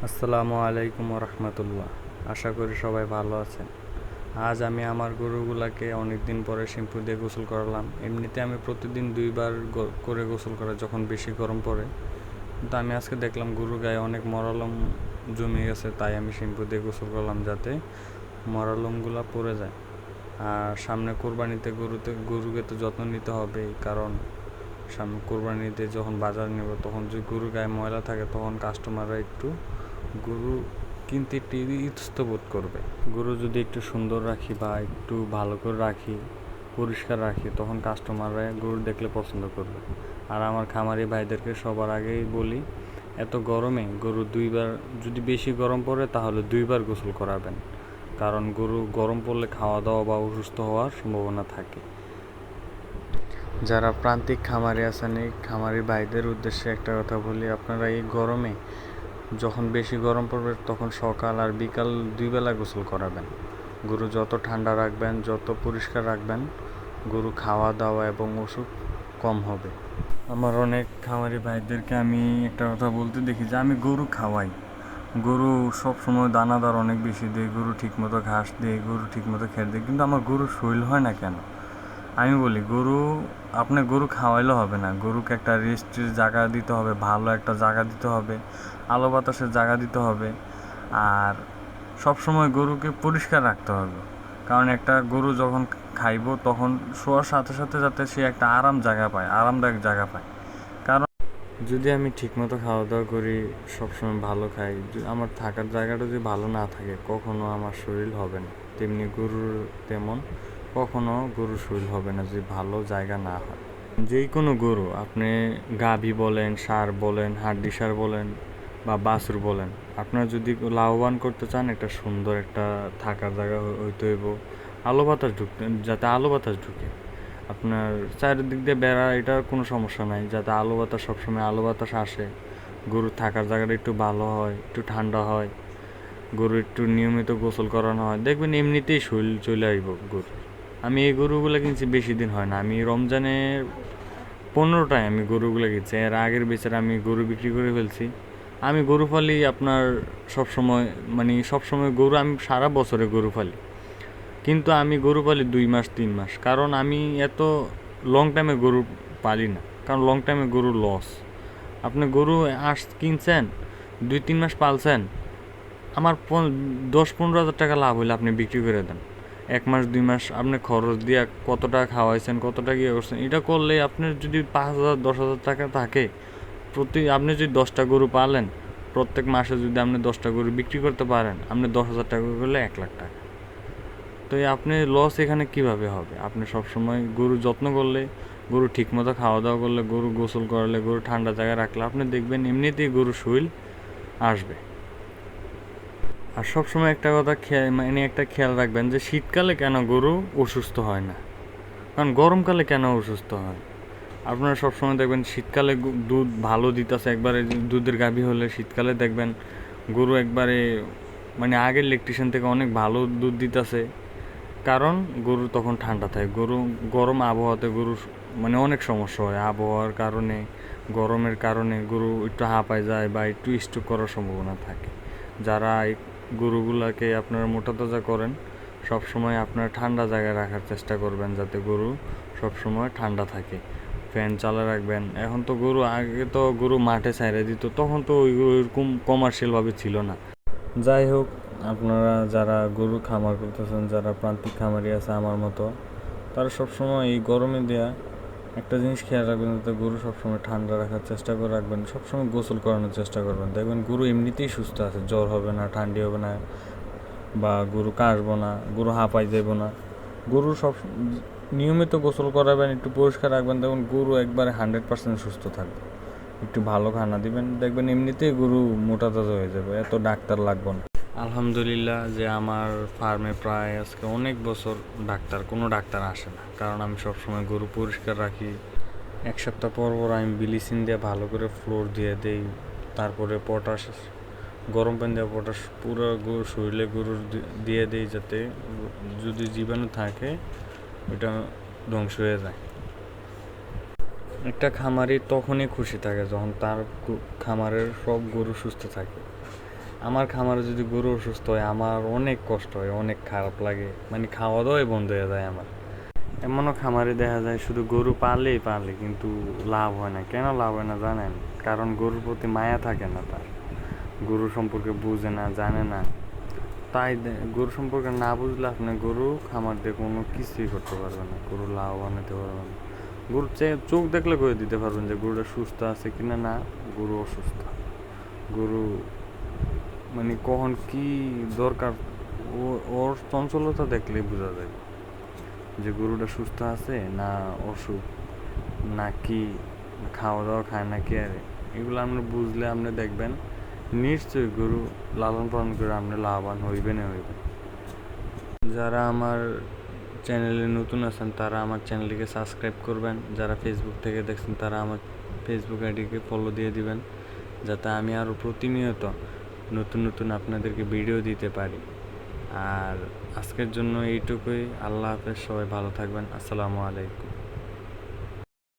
আসসালামু আলাইকুম রহমতুল্লাহ। আশা করি সবাই ভালো আছেন। আজ আমি আমার গরুগুলাকে অনেক দিন পরে শ্যাম্পু দিয়ে গোসল করালাম। এমনিতে আমি প্রতিদিন দুইবার করে গোসল করা যখন বেশি গরম পড়ে, কিন্তু আমি আজকে দেখলাম গরুর গায়ে অনেক মরালম জমে গেছে, তাই আমি শ্যাম্পু দিয়ে গোসল করলাম যাতে মরালমগুলা পড়ে যায়। আর সামনে কোরবানিতে গরুকে তো যত্ন নিতে হবে, কারণ সামনে কোরবানিতে যখন বাজার নেব তখন যদি গরুর গায়ে ময়লা থাকে তখন কাস্টমাররা একটু গরু কিনতে একটু ইতস্তত করবে। গরু যদি একটু সুন্দর রাখি বা একটু ভালো করে রাখি, পরিষ্কার রাখি, তখন কাস্টমাররা গরু দেখলে পছন্দ করবে। আর আমার খামারি ভাইদেরকে সবার আগেই বলি, এত গরমে গরু দুইবার, যদি বেশি গরম পড়ে তাহলে দুইবার গোসল করাবেন, কারণ গরু গরম পড়লে খাওয়া দাওয়া বা অসুস্থ হওয়ার সম্ভাবনা থাকে। যারা প্রান্তিক খামারি আছেন, এই খামারি ভাইদের উদ্দেশ্যে একটা কথা বলি, আপনারা এই গরমে যখন বেশি গরম পড়বে তখন সকাল আর বিকাল দুই বেলা গোসল করাবেন। গরু যত ঠান্ডা রাখবেন, যত পরিষ্কার রাখবেন, গরু খাওয়া দাওয়া এবং ওষুধ কম হবে। আমার অনেক খামারি ভাইদেরকে আমি একটা কথা বলতে দেখি যে আমি গরু খাওয়াই, গরু সব সময় দানাদার অনেক বেশি দেয়, গরু ঠিকমতো ঘাস দেয়, গরু ঠিকমতো খেতে দেয়, কিন্তু আমার গরুর শরীর হয় না কেন? আমি বলি, আপনি গরু খাওয়াইলে হবে না, গরুকে একটা রেস্টের জায়গা দিতে হবে, ভালো একটা জায়গা দিতে হবে, আলো বাতাসের জায়গা দিতে হবে, আর সব সময় গরুকে পরিষ্কার রাখতে হবে। কারণ একটা গরু যখন খাইব তখন শোয়ার সাথে সাথে যাতে সে একটা আরামদায়ক জায়গা পায়। কারণ যদি আমি ঠিকমতো খাওয়া দাওয়া করি, সবসময় ভালো খাই, আমার থাকার জায়গাটা যদি ভালো না থাকে কখনো আমার শরীর হবে না। তেমনি গরুর তেমন কখনো গরুর শরীর হবে না যদি ভালো জায়গা না হয়। যেই কোনো গরু, আপনি গাভী বলেন, ষাঁড় বলেন, হাড্ডি ষাঁড় বলেন বা বাছুর বলেন, আপনারা যদি লাভবান করতে চান, একটা সুন্দর একটা থাকার জায়গা হইতে হইব, যাতে আলো বাতাস ঢুকে। আপনার চারিদিক দিয়ে বেড়া, এটার কোনো সমস্যা নাই, যাতে সবসময় আলো বাতাস আসে, গরুর থাকার জায়গাটা একটু ভালো হয়, একটু ঠান্ডা হয়, গরু একটু নিয়মিত গোসল করানো হয়, দেখবেন এমনিতেই শরীর চলে আসবো গরু। আমি এই গরুগুলো কিনছি বেশি দিন হয় না, আমি রমজানের 15টায় আমি গরুগুলো কিনছি, এর আগের বেচারা আমি গরু বিক্রি করে ফেলছি। আমি গরু পালি আপনার সবসময় গরু, আমি সারা বছরে গরু পালি, কিন্তু আমি গরু পালি 2 মাস 3 মাস, কারণ আমি এত লং টাইমে গরু পালি না, কারণ লং টাইমে গরু লস। আপনি গরু কিনছেন, 2-3 মাস পালছেন, আমার 10-15 হাজার টাকা লাভ হইলে আপনি বিক্রি করে দেন। 1 মাস 2 মাস আপনি খরচ দিয়ে কত টাকা খাওয়াইছেন, কত টাকা ইয়ে করছেন, এটা করলে আপনার যদি 5,000 10,000 টাকা থাকে, আপনি যদি 10টা গরু পালেন, প্রত্যেক মাসে যদি আপনি 10টা গরু বিক্রি করতে পারেন, আপনি 10,000 টাকা করলে 1 লাখ টাকা। তো আপনি লস এখানে কিভাবে হবে? আপনি সবসময় গরু যত্ন করলে, গরু ঠিকমতো খাওয়া দাওয়া করলে, গরু গোসল করালে, গরু ঠান্ডা জায়গায় রাখলে, আপনি দেখবেন এমনিতেই গরু শরীর আসবে। আর সবসময় একটা কথা একটা খেয়াল রাখবেন যে শীতকালে কেন গরু অসুস্থ হয় না, কারণ গরমকালে কেন অসুস্থ হয়। আপনারা সবসময় দেখবেন শীতকালে দুধ ভালো দিতেছে, একবারে দুধের গাভী হলে শীতকালে দেখবেন গরু একবারে আগের ইলেকট্রিশিয়ান থেকে অনেক ভালো দুধ দিতেছে, কারণ গরু তখন ঠান্ডা থাকে। গরম আবহাওয়াতে গরুর অনেক সমস্যা হয়, আবহাওয়ার কারণে, গরমের কারণে গরু একটু হাঁপায় যায় বা একটু স্ট্রোক করার সম্ভাবনা থাকে। যারা এই গরুগুলাকে আপনারা মোটা তাজা করেন, সবসময় আপনার ঠান্ডা জায়গায় রাখার চেষ্টা করবেন, যাতে গরু সবসময় ঠান্ডা থাকে। ফ্যান চালা রাখবেন। এখন তো আগে তো গরু মাঠে ছাইড়া দিত, তখন তো ওইরকম কমার্শিয়ালভাবে ছিল না। যাই হোক, আপনারা যারা গরু খামার করতেছেন, যারা প্রান্তিক খামারি আছে আমার মতো, তারা সবসময় এই গরমে দেয়া একটা জিনিস খেয়াল রাখবেন, যাতে গরু সবসময় ঠান্ডা রাখার চেষ্টা করে রাখবেন, সবসময় গোসল করানোর চেষ্টা করবেন। দেখবেন গরু এমনিতেই সুস্থ আছে, জ্বর হবে না, ঠান্ডি হবে না, বা গরু কাশবো না, গরু হাঁপাই যাব না। গরু সব নিয়মিত গোসল করাবেন, একটু পরিষ্কার রাখবেন, দেখুন গরু একবারে 100% সুস্থ থাকবে। একটু ভালো খানা দিবেন, দেখবেন এমনিতেই গরু মোটা তাজা হয়ে যাবে, এত ডাক্তার লাগবে না। আলহামদুলিল্লাহ যে আমার ফার্মে প্রায় আজকে অনেক বছর কোনো ডাক্তার আসে না, কারণ আমি সবসময় গরু পরিষ্কার রাখি। 1 সপ্তাহ পর পর আমি ব্লিচিং দিয়ে ভালো করে ফ্লোর দিয়ে দেই, তারপরে পটাশ, গরম পানি দিয়ে পটাশ পুরো শরীরে গরুর দিয়ে দেই, যাতে যদি জীবাণু থাকে ওটা ধ্বংস হয়ে যায়। একটা খামারি তখনই খুশি থাকে যখন তার খামারের সব গরু সুস্থ থাকে। আমার খামারে যদি গরু অসুস্থ হয় আমার অনেক কষ্ট হয়, অনেক খারাপ লাগে, মানে খাওয়া দাওয়াই বন্ধ হয়ে যায় আমার। এমনও খামারে দেখা যায় শুধু গরু পালে কিন্তু লাভ হয় না। কেন লাভ হয় না জানেন? কারণ গরুর প্রতি মায়া থাকে না তার, গরু সম্পর্কে বুঝে না, জানে না। তাই গরু সম্পর্কে না বুঝলে আপনি গরু খামার দিয়ে কোনো কিছুই করতে পারবেন না, গরু লাভবান হতে পারবেন না। গরুর চোখ দেখলে করে দিতে পারবেন যে গরুটা সুস্থ আছে কিনা, না গরু অসুস্থ। গরু মানে কখন কি দরকার ওর চঞ্চলতা দেখলেই বোঝা যায় যে গরুটা সুস্থ আছে না অসুখ, না কি খাওয়া দাওয়া খায় না কি। আর এগুলো আপনি বুঝলে আপনি দেখবেন নিশ্চয়ই গরু লালন পালন করে আপনি লাভবান হইবেন। যারা আমার চ্যানেলে নতুন আছেন তারা আমার চ্যানেলটিকে সাবস্ক্রাইব করবেন। যারা ফেসবুক থেকে দেখছেন তারা আমার ফেসবুক আইডিকে ফলো দিয়ে দিবেন, যাতে আমি আরও প্রতিনিয়ত নতুন নতুন আপনাদেরকে ভিডিও দিতে পারি। আর আজকের জন্য এইটুকুই। আল্লাহ হাফেজ, সবাই ভালো থাকবেন। আসসালামু আলাইকুম।